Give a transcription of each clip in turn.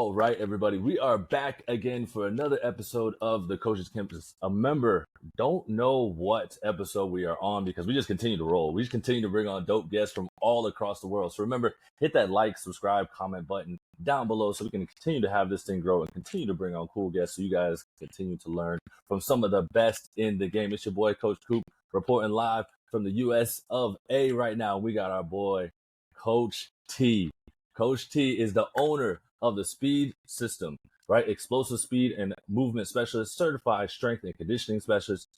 All right, everybody, we are back again for another episode of the Coaches Campus. A member don't know what episode we are on because we just continue to roll. We just continue to bring on dope guests from all across the world. So remember, hit that like, subscribe, comment button down below so we can continue to have this thing grow and continue to bring on cool guests so you guys continue to learn from some of the best in the game. It's your boy, Coach Coop, reporting live from the US of A right now. We got our boy, Coach T. Coach T is the owner of the Speed System, right? Explosive speed and movement specialist, certified strength and conditioning specialist,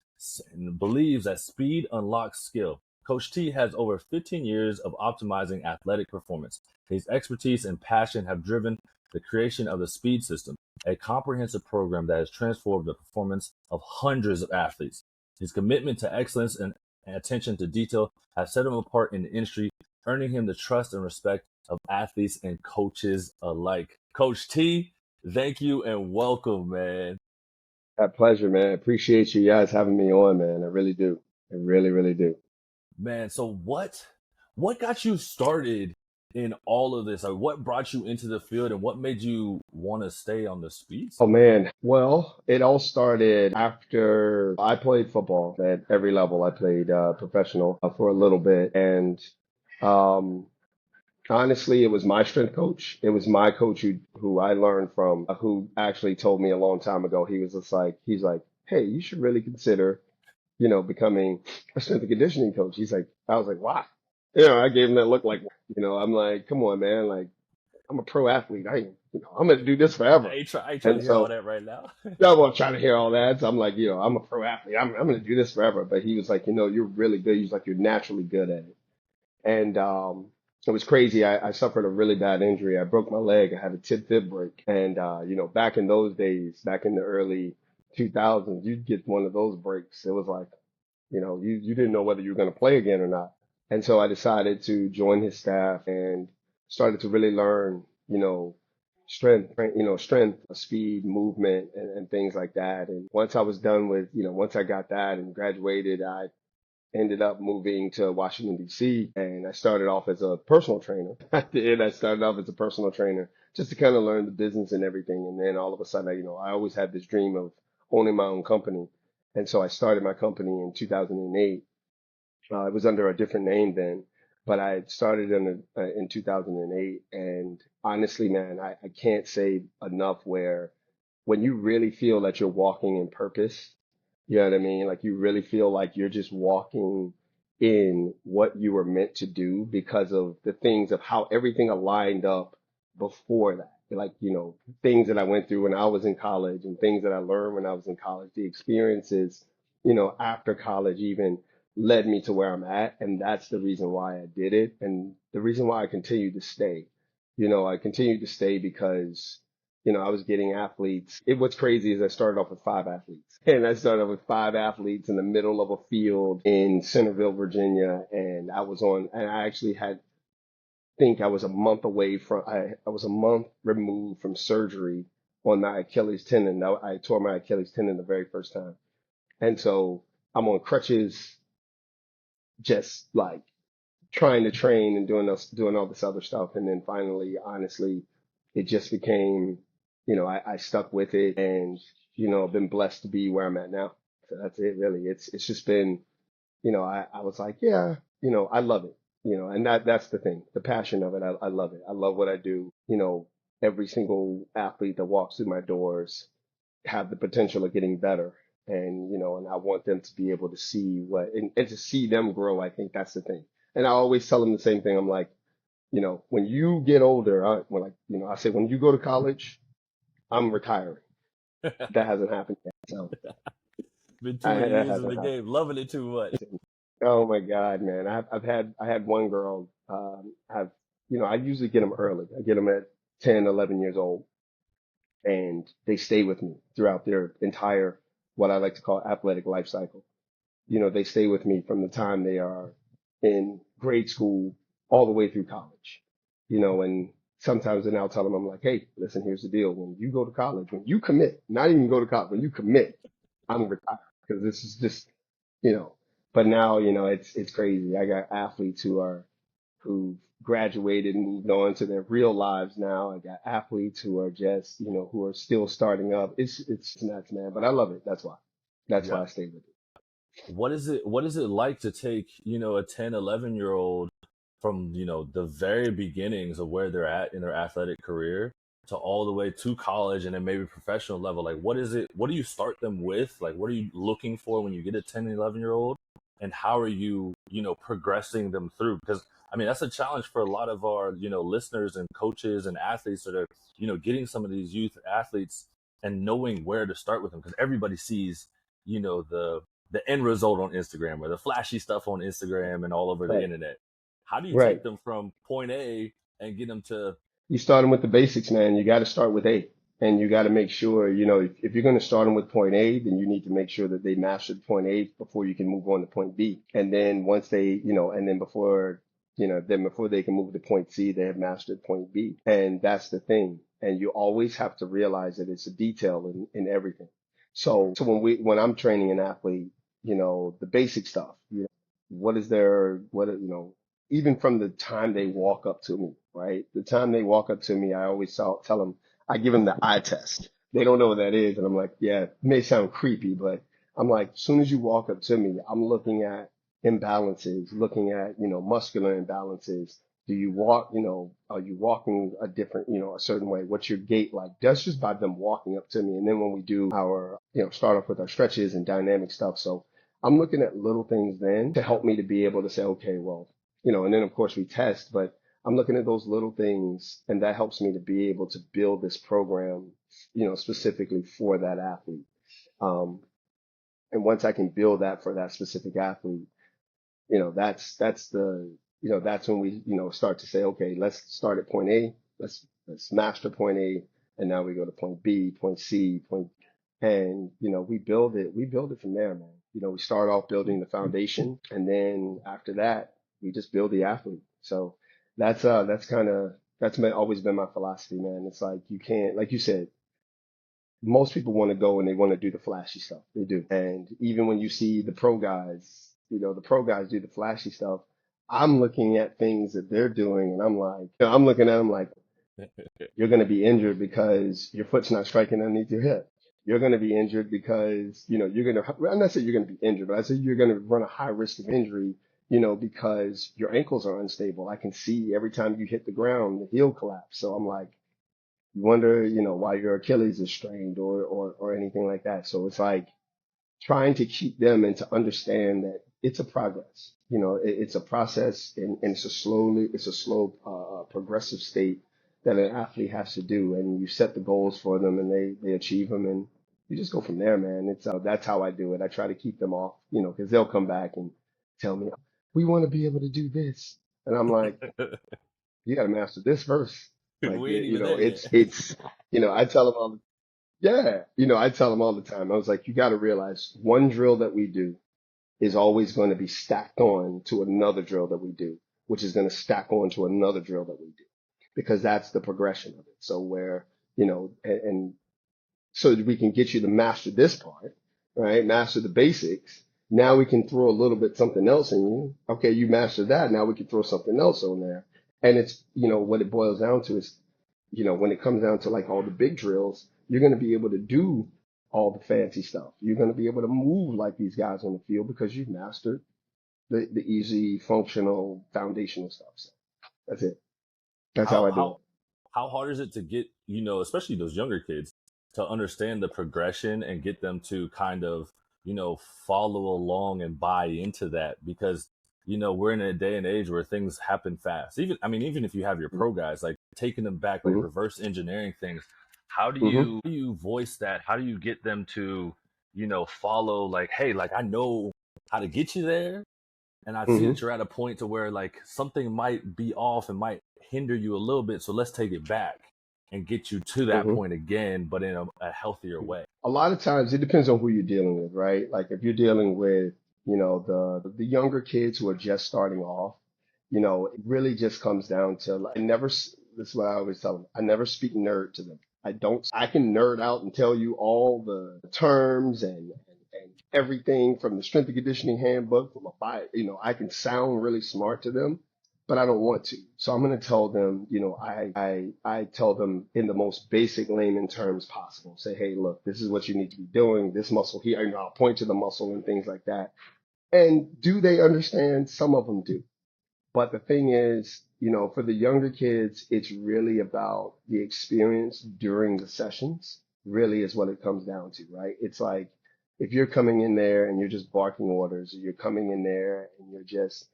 and believes that speed unlocks skill. Coach T has over 15 years of optimizing athletic performance. His expertise and passion have driven the creation of the Speed System, a comprehensive program that has transformed the performance of hundreds of athletes. His commitment to excellence and attention to detail have set him apart in the industry, earning him the trust and respect of athletes and coaches alike. Coach T, thank you and welcome, man. That pleasure, man. Appreciate you guys having me on, man. I really do. I really, really do. Man, so what got you started in all of this? Like, what brought you into the field and what made you want to stay on the speed Oh side? man. Well, it all started after I played football at every level. I played professional for a little bit, and um, honestly, it was my strength coach. It was my coach who I learned from, who actually told me a long time ago. He was just like, he's like, hey, you should really consider, becoming a strength and conditioning coach. He's like, I was like, why? I gave him that look like, I'm like, come on, man. Like, I'm a pro athlete. I'm going to do this forever. I ain't trying And to hear all so that right now. I wasn't trying to hear all that. So I'm like, I'm a pro athlete. I'm going to do this forever. But he was like, you're really good. He's like, you're naturally good at it. And, it was crazy. I suffered a really bad injury. I broke my leg. I had a tib fib break. And, back in those days, back in the early 2000s, you'd get one of those breaks. It was like, you didn't know whether you were going to play again or not. And so I decided to join his staff and started to really learn, strength, speed, movement, and things like that. And once I was done with, once I got that and graduated, I ended up moving to Washington, D.C. and I started off as a personal trainer. I started off as a personal trainer just to kind of learn the business and everything. And then all of a sudden, I always had this dream of owning my own company. And so I started my company in 2008. It was under a different name then, but I had started in 2008. And honestly, man, I can't say enough where when you really feel that you're walking in purpose, you know what I mean? Like you really feel like you're just walking in what you were meant to do because of the things of how everything aligned up before that. Like, things that I went through when I was in college and things that I learned when I was in college, the experiences, after college even led me to where I'm at. And that's the reason why I did it. And the reason why I continue to stay. I continue to stay because I was getting athletes. What's crazy is I started off with 5 athletes. And I started off with 5 athletes in the middle of a field in Centerville, Virginia. And I actually think I was a month away from, I was a month removed from surgery on my Achilles tendon. Now, I tore my Achilles tendon the very first time. And so I'm on crutches, just like trying to train and doing all this other stuff. And then finally, honestly, it just became, I stuck with it and, I've been blessed to be where I'm at now. So that's it really. It's just been, I was like, yeah, I love it, and that's the thing, the passion of it. I love it. I love what I do. Every single athlete that walks through my doors have the potential of getting better. And I want them to be able to see and to see them grow. I think that's the thing. And I always tell them the same thing. I'm like, when you get older, I say, when you go to college, I'm retiring. That hasn't happened yet. So Been too many that years in hasn't the happened. game, loving it too much. Oh my God, man. I had one girl, I usually get them early. I get them at 10, 11 years old and they stay with me throughout their entire, what I like to call athletic life cycle. They stay with me from the time they are in grade school all the way through college, and sometimes then I'll tell them, I'm like, hey, listen, here's the deal. When you go to college, when you commit, not even go to college, when you commit, I'm retired because this is just, you know, but now, it's crazy. I got athletes who've graduated and moved on to their real lives now. I got athletes who are just, who are still starting up. It's nuts, man. But I love it. That's why. That's Yeah. why I stay with it. What is it like to take, a 10, 11 year old from, the very beginnings of where they're at in their athletic career to all the way to college and then maybe professional level? Like, what do you start them with? Like, what are you looking for when you get a 10 and 11 year old? And how are you, progressing them through? Because I mean, that's a challenge for a lot of our, listeners and coaches and athletes that are, getting some of these youth athletes and knowing where to start with them, because everybody sees, the end result on Instagram or the flashy stuff on Instagram and all over the Right. internet. How do you Right. take them from point A and get them to? You start them with the basics, man. You got to start with A. And you got to make sure, if you're going to start them with point A, then you need to make sure that they mastered point A before you can move on to point B. And then once they, and then before they can move to point C, they have mastered point B. And that's the thing. And you always have to realize that it's a detail in everything. So when I'm training an athlete, the basic stuff, what is their, even from the time they walk up to me, right? The time they walk up to me, I always tell them, I give them the eye test. They don't know what that is. And I'm like, yeah, it may sound creepy, but I'm like, as soon as you walk up to me, I'm looking at imbalances, looking at, muscular imbalances. Do you walk, are you walking a different, a certain way? What's your gait like? That's just by them walking up to me. And then when we do our, start off with our stretches and dynamic stuff. So I'm looking at little things then to help me to be able to say, okay, well, and then of course we test, but I'm looking at those little things and that helps me to be able to build this program, specifically for that athlete. Um, and once I can build that for that specific athlete, that's when we, start to say, okay, let's start at point A. Let's master point A. And now we go to point B, point C, and, we build it from there, man. We start off building the foundation and then after that, we just build the athlete. So that's always been my philosophy, man. It's like, you can't, like you said, most people want to go and they want to do the flashy stuff. They do. And even when you see the pro guys do the flashy stuff, I'm looking at things that they're doing and I'm like, I'm looking at them like, you're going to be injured because your foot's not striking underneath your hip. You're going to be injured because, you're going to, I'm not saying you're going to be injured, but I say you're going to run a high risk of injury, because your ankles are unstable. I can see every time you hit the ground, the heel collapse. So I'm like, you wonder, why your Achilles is strained or anything like that. So it's like trying to keep them and to understand that it's a progress. It's a process and it's a slow, progressive state that an athlete has to do. And you set the goals for them and they achieve them and you just go from there, man. That's how I do it. I try to keep them off, cause they'll come back and tell me, we want to be able to do this. And I'm like, you got to master this first. Like, We ain't even there yet. I tell them all, yeah, I tell them all the time. I was like, you got to realize one drill that we do is always going to be stacked on to another drill that we do, which is going to stack on to another drill that we do, because that's the progression of it. So where, and so that we can get you to master this part, right? Master the basics. Now we can throw a little bit something else in you. Okay, you master that. Now we can throw something else on there. And it's, what it boils down to is, when it comes down to like all the big drills, you're going to be able to do all the fancy stuff. You're going to be able to move like these guys on the field because you've mastered the easy, functional, foundational stuff. So that's it. That's how how I do how it. how hard is it to get, especially those younger kids, to understand the progression and get them to kind of, follow along and buy into that? Because, we're in a day and age where things happen fast. Even if you have your pro guys, like taking them back, like Mm-hmm. reverse engineering things, how do Mm-hmm. you voice that? How do you get them to, follow, like, hey, like, I know how to get you there, and I see Mm-hmm. that you're at a point to where like something might be off and might hinder you a little bit. So let's take it back and get you to that Mm-hmm. point again, but in a healthier way. A lot of times it depends on who you're dealing with, right? Like if you're dealing with, the younger kids who are just starting off, it really just comes down to like, this is what I always tell them. I never speak nerd to them. I can nerd out and tell you all the terms and everything from the strength and conditioning handbook from I can sound really smart to them, but I don't want to. So I'm going to tell them, I tell them in the most basic layman terms possible. Say, hey, look, this is what you need to be doing. This muscle here, and I'll point to the muscle and things like that. And do they understand? Some of them do. But the thing is, for the younger kids, it's really about the experience during the sessions, really is what it comes down to, right? It's like if you're coming in there and you're just barking orders, or you're coming in there and you're just,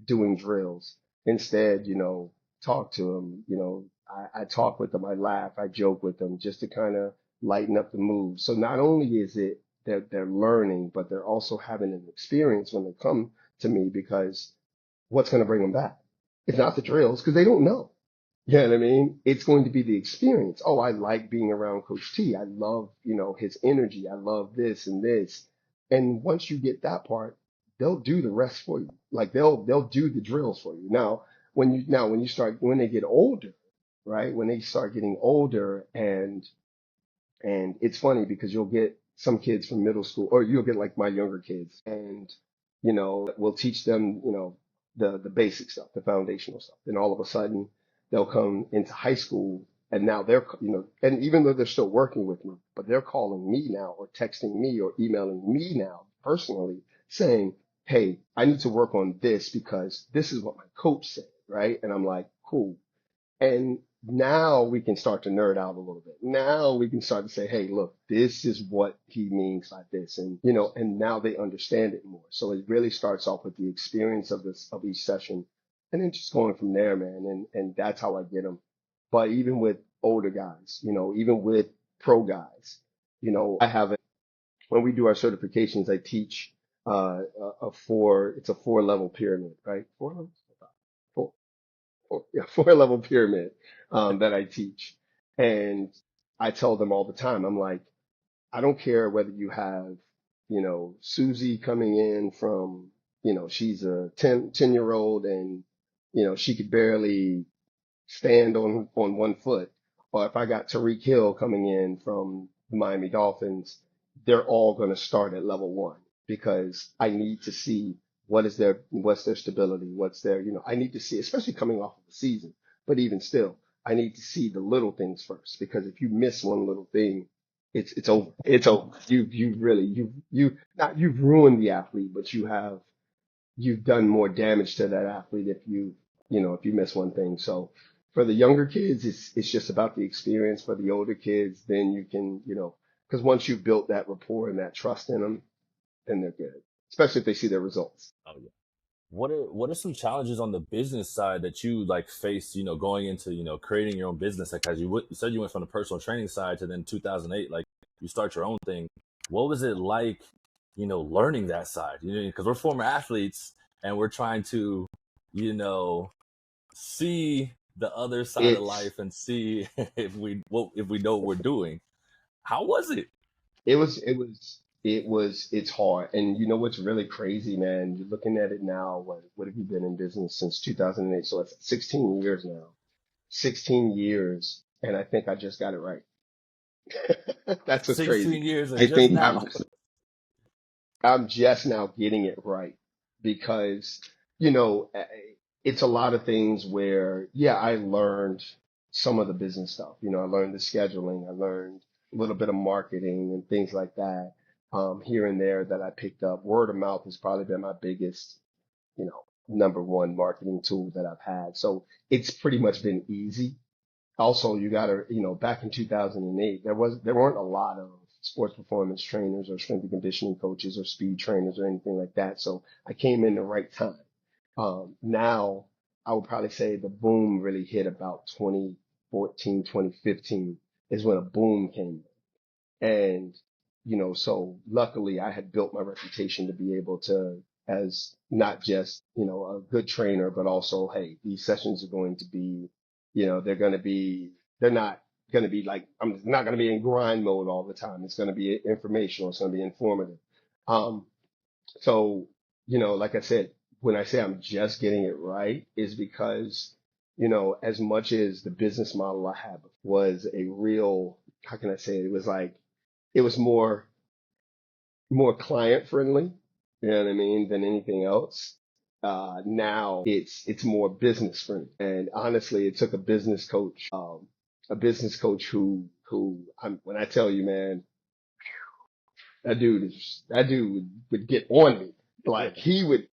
doing drills. Instead, talk to them. I talk with them, I laugh, I joke with them just to kind of lighten up the mood. So not only is it that they're learning, but they're also having an experience when they come to me because what's going to bring them back? It's not the drills because they don't know. You know what I mean? It's going to be the experience. Oh, I like being around Coach T. I love, his energy. I love this and this. And once you get that part, they'll do the rest for you. Like they'll do the drills for you. When they get older, right? When they start getting older and it's funny because you'll get some kids from middle school, or you'll get like my younger kids, and we'll teach them, the basic stuff, the foundational stuff. Then all of a sudden, they'll come into high school, and now they're, and even though they're still working with me, but they're calling me now, or texting me, or emailing me now personally, saying, "Hey, I need to work on this because this is what my coach said," right? And I'm like, "Cool." And now we can start to nerd out a little bit. Now we can start to say, hey, look, this is what he means by this. And, and now they understand it more. So it really starts off with the experience of each session and then just going from there, man. And that's how I get them. But even with older guys, even with pro guys, when we do our certifications, I teach, it's a 4 level pyramid, right? 4 levels? Yeah, 4 level pyramid that I teach. And I tell them all the time, I'm like, I don't care whether you have, Susie coming in from, she's a 10-year old and, she could barely stand on one foot. Or if I got Tariq Hill coming in from the Miami Dolphins, they're all going to start at level one because I need to see what's their stability, what's their, I need to see, especially coming off of the season. But even still, I need to see the little things first because if you miss one little thing, it's over. It's over. You've really, not, you've ruined the athlete, but you've done more damage to that athlete if you miss one thing. So for the younger kids, it's just about the experience. For the older kids, then you can, because once you've built that rapport and that trust in them, then they're good, especially if they see their results. Oh yeah. What are some challenges on the business side that you like faced, going into, creating your own business? Like, as you said, you went from the personal training side to then 2008, like you start your own thing. What was it like, learning that side? Because we're former athletes and we're trying to, you know, see the other side of It's life and see if we know what we're doing. How was it? it's hard. And you know what's really crazy, man? You're looking at it now. What have you been in business since 2008? So it's 16 years now. 16 years, and I think I just got it right. That's what's crazy. 16 years and I just think now. I'm just now getting it right because, you know, eh, it's a lot of things where, yeah, I learned some of the business stuff. I learned the scheduling, I learned a little bit of marketing and things like that, here and there that I picked up. Word of mouth has probably been my biggest, number one marketing tool that I've had. So it's pretty much been easy. Also, you gotta, back in 2008, there weren't a lot of sports performance trainers or strength and conditioning coaches or speed trainers or anything like that. So I came in the right time. Now I would probably say the boom really hit about 2014, 2015 is when a boom came. And, so luckily I had built my reputation to be able to, as not just, a good trainer, but also, hey, these sessions are going to be, they're not going to be like, I'm not going to be in grind mode all the time. It's going to be informational. It's going to be informative. Um, so, like I said, when I say I'm just getting it right is because, as much as the business model I had was a real, how can I say it? It was like, it was more client friendly, you know what I mean, than anything else. Now it's more business friendly. And honestly, it took a business coach when I tell you, man, that dude would get on me. Like he would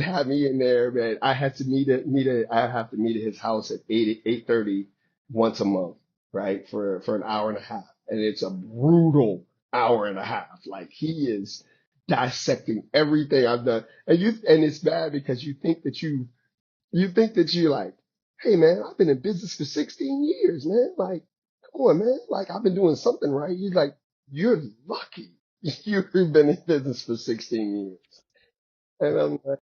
have me in there, man. I have to meet at his house at 8:30 once a month, right? For an hour and a half. And it's a brutal hour and a half. Like he is dissecting everything I've done. And it's bad because you think that you're like, hey man, I've been in business for 16 years, man. Like, come on, man. Like I've been doing something right. You're like, you're lucky. You've been in business for 16 years. And I'm like,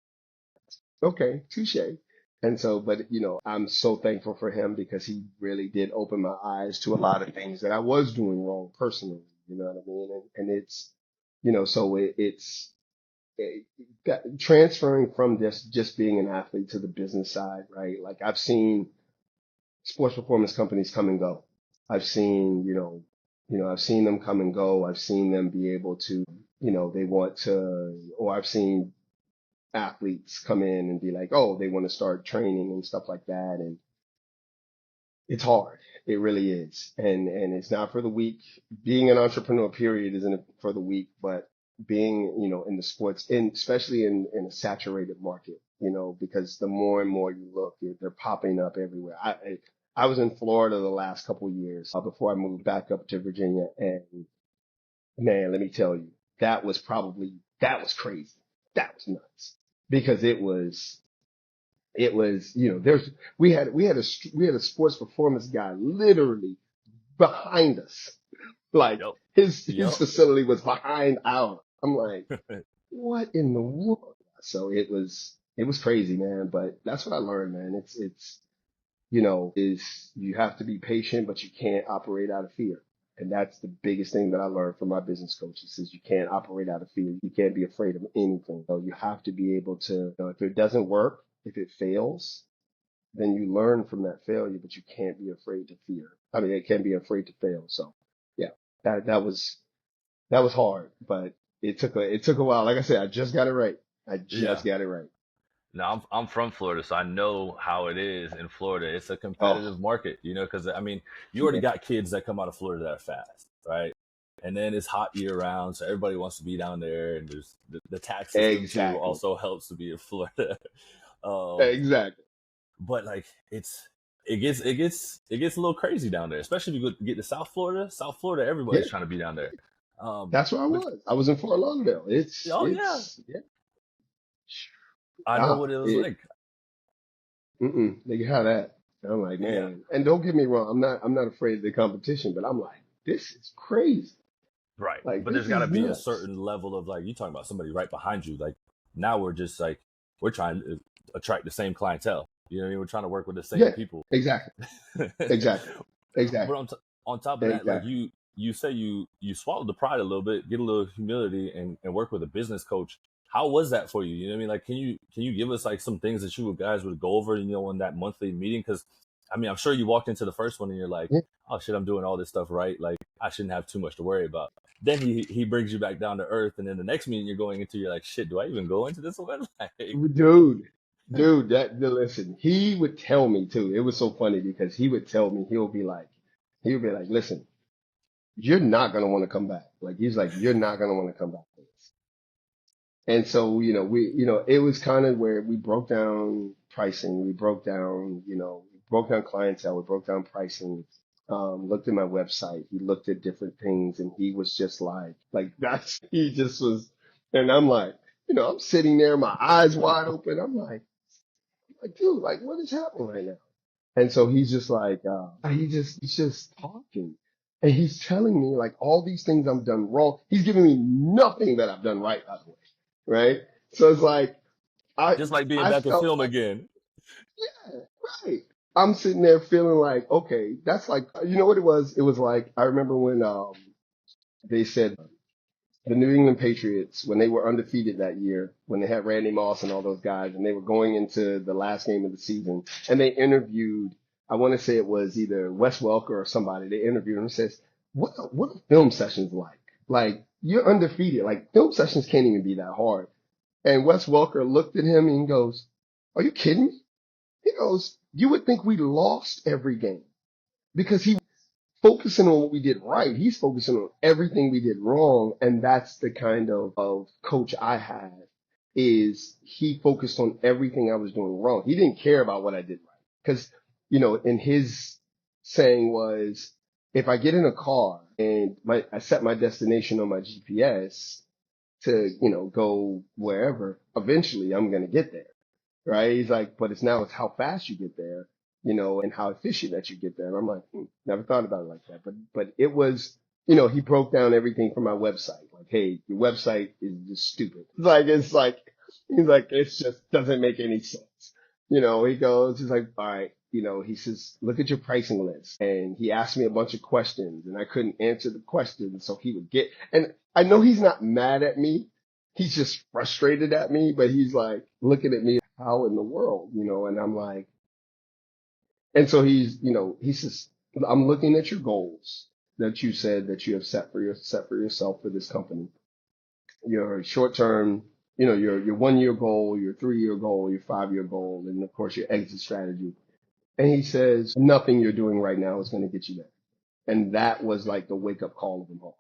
okay, touche. And so, but I'm so thankful for him because he really did open my eyes to a lot of things that I was doing wrong personally. You know what I mean? And it's, so it, transferring from just being an athlete to the business side, right? Like I've seen sports performance companies come and go. I've seen, I've seen them come and go. I've seen them be able to, they want to, or I've seen athletes come in and be like, oh, they want to start training and stuff like that. And it's hard. It really is. And it's not for the weak. Being an entrepreneur, period, isn't for the weak, but being, in the sports, and especially in a saturated market, because the more and more you look, they're popping up everywhere. I was in Florida the last couple of years before I moved back up to Virginia. And man, let me tell you, that was crazy. That was nuts because it was, we had a sports performance guy literally behind us. Like Yep. his Yep. Facility was behind ours. I'm like, what in the world? So it was crazy, man. But that's what I learned, man. Is you have to be patient, but you can't operate out of fear. And that's the biggest thing that I learned from my business coaches is you can't operate out of fear. You can't be afraid of anything. So you have to be able to, if it doesn't work, if it fails, then you learn from that failure, but you can't be afraid to fear. I mean, it can't be afraid to fail. So yeah, that was hard, but it took a while. Like I said, I just got it right. I Yeah. just got it right. Now I'm from Florida, so I know how it is in Florida. It's a Oh competitive market, because I mean, you already yeah, got kids that come out of Florida that are fast, right? And then it's hot year round, so everybody wants to be down there, and there's the tax system too exactly, also helps to be in Florida. Um, exactly. but like it gets a little crazy down there, especially if you get to South Florida. South Florida, Yeah, everybody's trying to be down there. that's where I But was. I was in Fort Lauderdale. oh yeah, Yeah. I know Ah, what it was like. they can have that. And I'm like, Yeah. man, and don't get me wrong, I'm not afraid of the competition, but I'm like, this is crazy. Right. Like, But there's this got to is be a nuts. certain level of like, you talking about somebody right behind you. Like now we're just like, we're trying to attract the same clientele. You know what I mean? We're trying to work with the same Yeah, people. exactly, exactly, But exactly, on top of that, like exactly. you say you swallow the pride a little bit, get a little humility, and work with a business coach. How was that for you? You know what I mean? Like, can you give us like some things that you guys would go over, in that monthly meeting? Because I mean, I'm sure you walked into the first one and you're like, Yeah. oh shit, I'm doing all this stuff right. Like, I shouldn't have too much to worry about. Then he brings you back down to earth, and then the next meeting you're going into, you're like, shit, do I even go into this one? Like, Dude, listen, he would tell me too. It was so funny because he would tell me, he would be like, listen, you're not going to want to come back. Like, he's like, you're not going to want to come back to this. And so, it was kind of where we broke down pricing. We broke down clientele. We broke down pricing. Looked at my website. He looked at different things and he was just he just was, and I'm like, I'm sitting there, my eyes wide open. I'm like, dude, like, what is happening right now? And so he's just like, he's just talking. And he's telling me like all these things I've done wrong. He's giving me nothing that I've done right, by the way. Right. So it's like, I, just like being I back in felt film like, again. yeah, right. I'm sitting there feeling like, okay, that's like, you know what it was? It was like, I remember when, they said the New England Patriots, when they were undefeated that year, when they had Randy Moss and all those guys, and they were going into the last game of the season, and they interviewed, I want to say it was either Wes Welker or somebody, they interviewed him and says, what are film sessions like? Like, you're undefeated. Like, film sessions can't even be that hard. And Wes Welker looked at him and goes, "Are you kidding me?" He goes, "You would think we lost every game because he focusing on what we did right. He's focusing on everything we did wrong." And that's the kind of coach I had is he focused on everything I was doing wrong. He didn't care about what I did right. Cause, and his saying was, if I get in a car and I set my destination on my GPS to, go wherever, eventually I'm going to get there. Right? He's like, but it's how fast you get there, and how efficient that you get there. And I'm like, never thought about it like that. But it was, he broke down everything from my website. Like, hey, your website is just stupid. He's like, it just doesn't make any sense. He goes, he's like, all right, he says, look at your pricing list. And he asked me a bunch of questions and I couldn't answer the questions. So he would and I know he's not mad at me. He's just frustrated at me, but he's like looking at me, how in the world, and I'm like, and so he says, I'm looking at your goals that you said that you have set for yourself for this company, your short term, your 1 year goal, your 3 year goal, your 5 year goal, and of course your exit strategy. And he says, nothing you're doing right now is going to get you there. And that was like the wake up call of them all.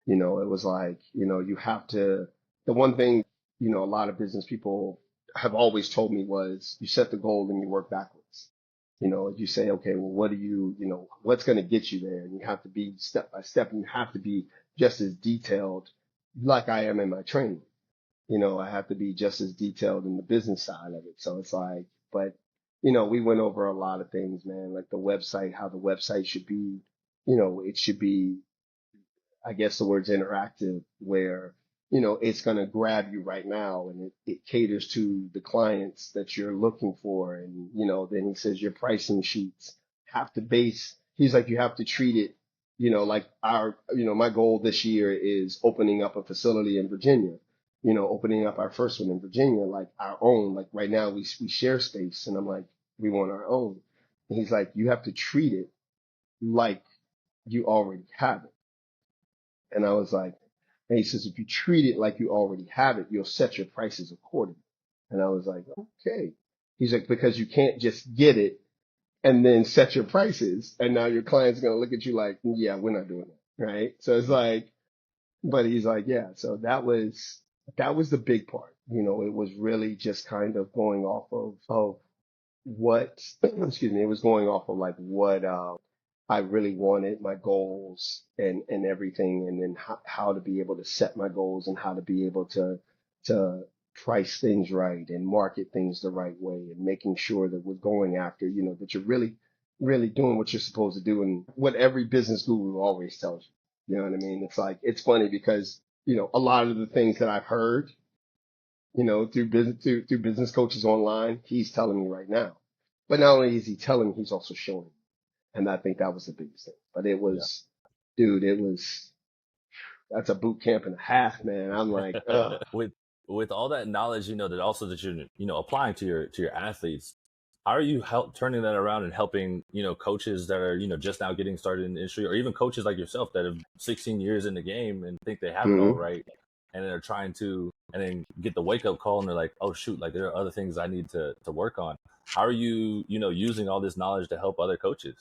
It was like, you have to, the one thing, a lot of business people have always told me was you set the goal and you work backwards. You say, okay, well, what's going to get you there? And you have to be step by step and you have to be just as detailed like I am in my training. I have to be just as detailed in the business side of it. So it's like, but, we went over a lot of things, man, like the website, how the website should be, it should be, I guess the word's interactive, where, it's going to grab you right now and it caters to the clients that you're looking for. And, then he says your pricing sheets have to he's like, you have to treat it, like my goal this year is opening up a facility in Virginia, opening up our first one in Virginia, like our own, like right now we share space and I'm like, we want our own. And he's like, you have to treat it like you already have it. And I was like, and he says, if you treat it like you already have it, you'll set your prices accordingly. And I was like, okay. He's like, because you can't just get it and then set your prices. And now your client's going to look at you like, yeah, we're not doing that. Right. So it's like, but he's like, yeah. So that was the big part. It was really just kind of going off of what, excuse me, it was going off of like what, I really wanted, my goals and everything, and then how to be able to set my goals and how to be able to price things right and market things the right way and making sure that we're going after, that you're really doing what you're supposed to do and what every business guru always tells you. You know what I mean? It's like, it's funny because, a lot of the things that I've heard, through business coaches online, he's telling me right now. But not only is he telling me, he's also showing me. And I think that was the biggest thing. But it was, dude, that's a boot camp and a half, man. I'm like, ugh. With all that knowledge, that also that you're, applying to your athletes, how are you turning that around and helping, coaches that are, just now getting started in the industry, or even coaches like yourself that have 16 years in the game and think they have it all Mm-hmm. right, and they're trying to, and then get the wake up call and they're like, oh shoot, like there are other things I need to work on. How are you, using all this knowledge to help other coaches?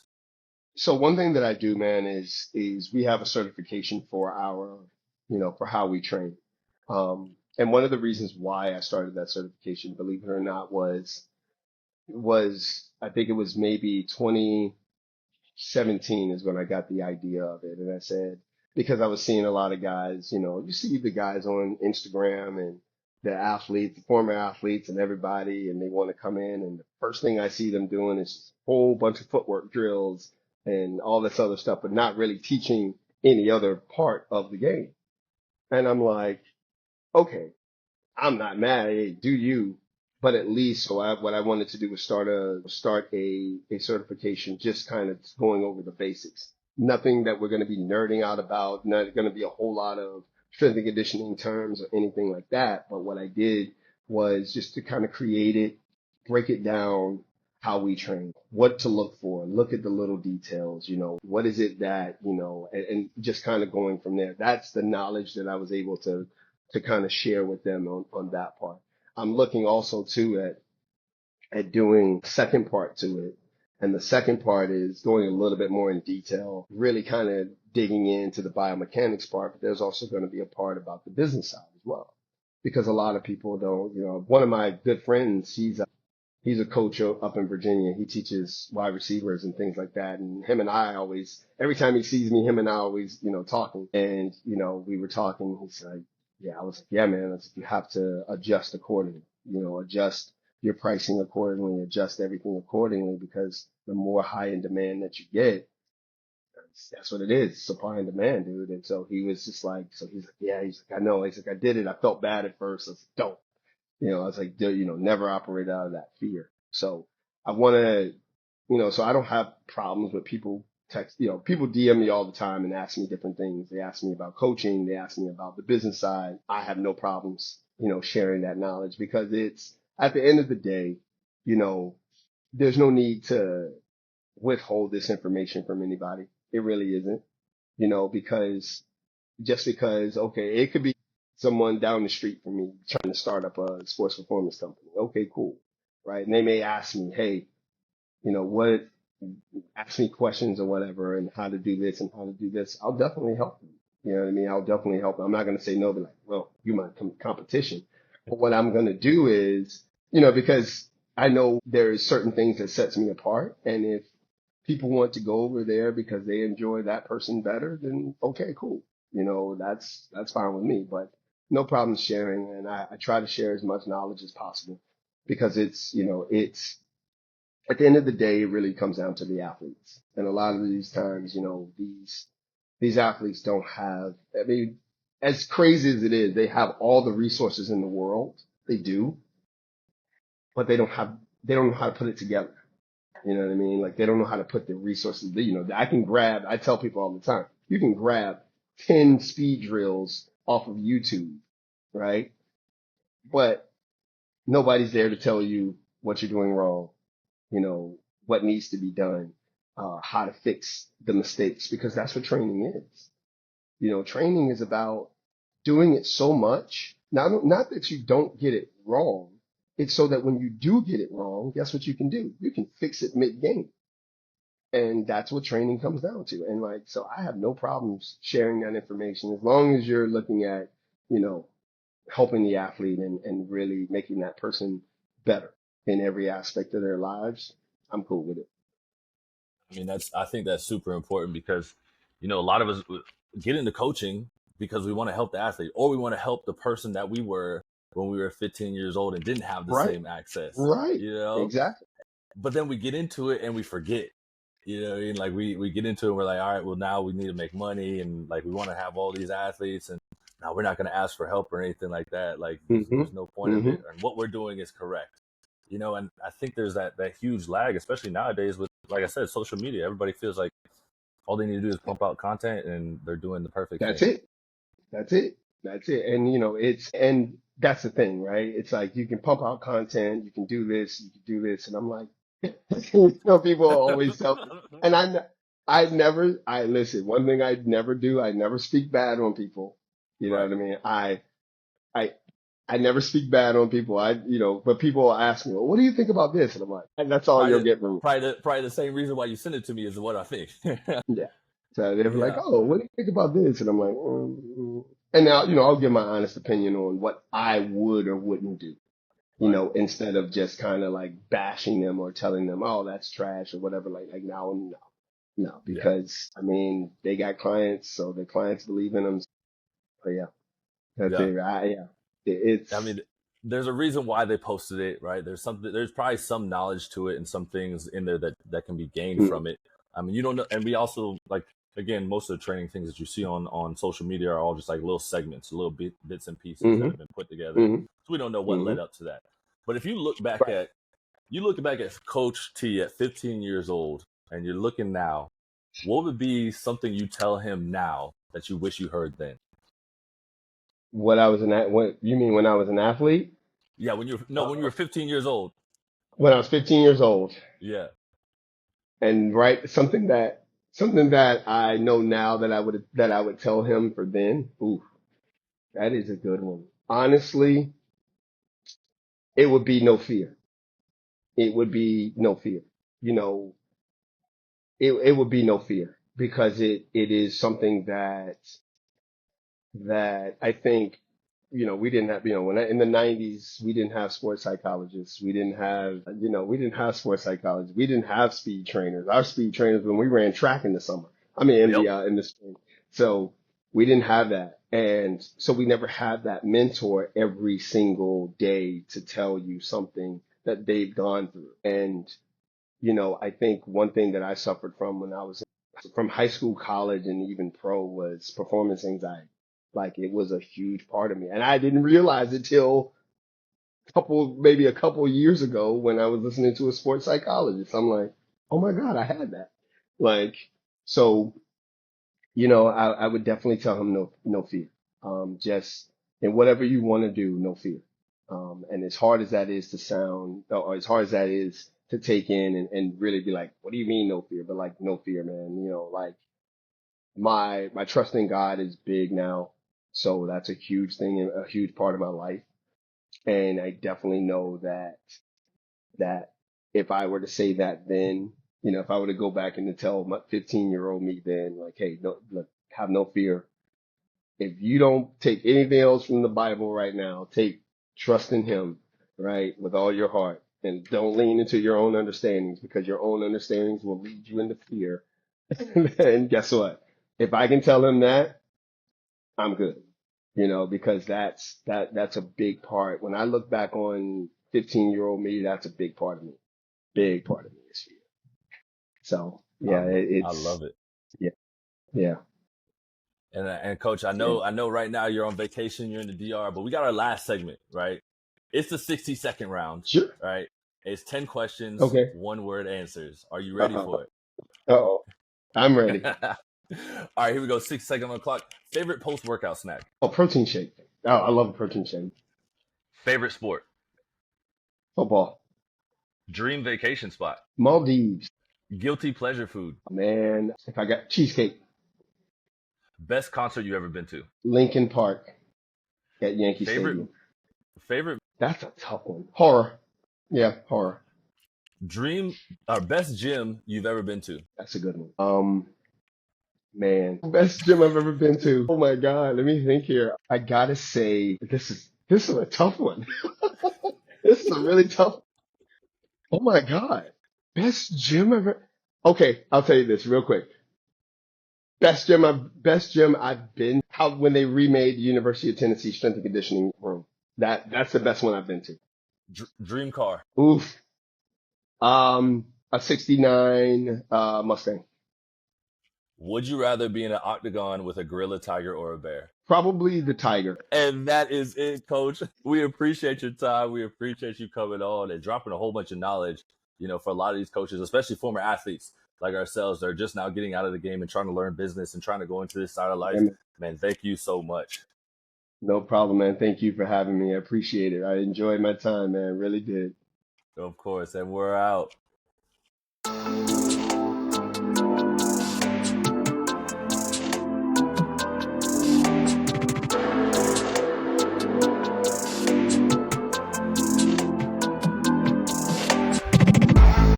So one thing that I do, man, is we have a certification for for how we train. And one of the reasons why I started that certification, believe it or not, was I think it was maybe 2017 is when I got the idea of it. And I said, because I was seeing a lot of guys, you see the guys on Instagram and the athletes, the former athletes and everybody, and they want to come in. And the first thing I see them doing is just a whole bunch of footwork drills and all this other stuff, but not really teaching any other part of the game. And I'm like, okay, I'm not mad. Hey, do you? But at least, what I wanted to do was start a certification, just kind of going over the basics. Nothing that we're going to be nerding out about. Not going to be a whole lot of strength and conditioning terms or anything like that. But what I did was just to kind of create it, break it down, how we train, what to look for, look at the little details. What is it that and just kind of going from there. That's the knowledge that I was able to kind of share with them on that part. I'm looking also too at doing second part to it. And the second part is going a little bit more in detail, really kind of digging into the biomechanics part, but there's also going to be a part about the business side as well. Because a lot of people don't, one of my good friends, he's a coach up in Virginia. He teaches wide receivers and things like that. And him and I always, every time he sees me, him and I always, talking. And, we were talking. He's like, yeah, I was like, yeah, man, I was like, you have to adjust accordingly, adjust your pricing accordingly, adjust everything accordingly, because the more high in demand that you get, that's what it is, supply and demand, dude. And so he was just like, so he's like, yeah, he's like, I know. He's like, I did it. I felt bad at first. I was like, don't. I was like, never operate out of that fear. So I want to, so I don't have problems with people people DM me all the time and ask me different things. They ask me about coaching. They ask me about the business side. I have no problems, sharing that knowledge, because it's at the end of the day, you know, there's no need to withhold this information from anybody. It really isn't, because okay, it could be someone down the street from me trying to start up a sports performance company. Okay, cool. Right. And they may ask me, hey, what, ask me questions or whatever, and how to do this and how to do this. I'll definitely help them. You know what I mean? I'll definitely help them. I'm not going to say no, but like, well, you might come competition. But what I'm going to do is, because I know there's certain things that sets me apart. And if people want to go over there because they enjoy that person better, then okay, cool. That's fine with me, but no problem sharing. And I try to share as much knowledge as possible, because it's at the end of the day, it really comes down to the athletes. And a lot of these times, these athletes don't have, I mean, as crazy as it is, they have all the resources in the world. They do, but they don't know how to put it together. You know what I mean? Like, they don't know how to put the resources. I tell people all the time, you can grab 10 speed drills off of YouTube, right? But nobody's there to tell you what you're doing wrong, what needs to be done, how to fix the mistakes, because that's what training is. Training is about doing it so much. Not that you don't get it wrong. It's so that when you do get it wrong, guess what you can do? You can fix it mid-game. And that's what training comes down to. And like, so I have no problems sharing that information as long as you're looking at, you know, helping the athlete and really making that person better in every aspect of their lives. I'm cool with it. I mean, I think that's super important because, a lot of us get into coaching because we want to help the athlete or we want to help the person that we were when we were 15 years old and didn't have the Right. same access, Right. Exactly. but then we get into it and we forget, and like we get into it and we're like, all right, well, now we need to make money and like we want to have all these athletes and now we're not going to ask for help or anything like that. Like Hmm. there's no point of Hmm. it. And what we're doing is correct, and I think there's that huge lag, especially nowadays with, like I said, social media. Everybody feels like all they need to do is pump out content and they're doing the perfect That's thing. it. That's it. That's it. And and that's the thing, right? It's like you can pump out content, you can do this, you can do this. And I'm like, people always tell me, and I listen, one thing I'd never do, I never speak bad on people. You know Right. what I mean? I, I never speak bad on people. But people ask me, well, what do you think about this? And I'm like, and that's all you'll Probably, get from me. probably the same reason why you send it to me is what I think. Yeah. So they're like, Yeah. oh, what do you think about this? And I'm like, and now, I'll give my honest opinion on what I would or wouldn't do, Right. instead of just kind of like bashing them or telling them, oh, that's trash or whatever. Like now, no, Yeah. because I mean, they got clients, so the clients believe in them. But yeah, that's Yeah. it. Yeah, I it's, mean, there's a reason why they posted it, right? There's probably some knowledge to it and some things in there that can be gained mm, from it. I mean, you don't know, and we also like, again, most of the training things that you see on social media are all just like little segments, little bits and pieces that mm-hmm, have been put together. mm-hmm, So we don't know what mm-hmm. led up to that. But if Right. you look back at Coach T at 15 years old, and you're looking now, what would be something you tell him now that you wish you heard then? What you mean when I was an athlete? Yeah, when you were 15 years old. When I was 15 years old, Yeah. and right, something that I know now that I would tell him for then. Ooh, That is a good one. Honestly, it would be no fear. It would be no fear. You know, it would be no fear because it is something that I think, we didn't have, in the 90s, we didn't have sports psychologists. We didn't have, we didn't have sports psychologists. We didn't have speed trainers. Our speed trainers when we ran track in the summer. I mean, Yep. in the spring. So we didn't have that. And so we never had that mentor every single day to tell you something that they've gone through. And, I think one thing that I suffered from when I was from high school, college, and even pro was performance anxiety. Like it was a huge part of me. And I didn't realize it till maybe a couple years ago when I was listening to a sports psychologist. I'm like, oh my God, I had that. Like, so, I would definitely tell him no fear. Just in whatever you want to do, no fear. And as hard as that is to sound, or as hard as that is to take in and really be like, what do you mean no fear? But like, no fear, man. Like my trust in God is big now. So that's a huge thing and a huge part of my life. And I definitely know that if I were to say that then, if I were to go back and to tell my 15-year-old me then, like, hey, no, look, have no fear. If you don't take anything else from the Bible right now, take trust in him, right, with all your heart. And don't lean into your own understandings because your own understandings will lead you into fear. And guess what? If I can tell him that, I'm good. Because that's a big part. When I look back on 15-year-old me, that's a big part of me. Big part of me is fear. So I, yeah, I it's love it. yeah, yeah, And coach, I yeah. know I know right now you're on vacation, you're in the DR, but we got our last segment, right? It's the 60-second round, Sure. right? It's 10 questions, Okay. one word answers. Are you ready Uh-huh. for Uh-oh. I'm ready. it? All right, here we go. 6 seconds on the clock. Favorite post workout snack? Oh, protein shake. Oh, I love a protein shake. Favorite sport? Football. Dream vacation spot? Maldives. Guilty pleasure food? Man, if I got cheesecake, Best concert you ever been to? Lincoln Park at Yankee Favorite Stadium. favorite That's a tough one. Horror. Yeah, horror. dream or best gym you've ever been to? That's a good one. Man, best gym I've ever been to. Oh my God, let me think here. I gotta say, this is a tough one. This is a really tough. Oh my God, best gym ever. Okay, I'll tell you this real quick. Best gym I've been. How when they remade the University of Tennessee strength and conditioning room. That's the best one I've been to. Dream car? Oof. A '69 Mustang. Would you rather be in an octagon with a gorilla, tiger, or a bear? Probably the Tiger. And that is it, coach. We appreciate your time. We appreciate you coming on and dropping a whole bunch of knowledge, for a lot of these coaches, especially former athletes like ourselves that are just now getting out of the game and trying to learn business and trying to go into this side of life. Man, thank you so much. No problem, man. Thank you for having me. I appreciate it. I enjoyed my time, man. Really did. Of course. And we're out.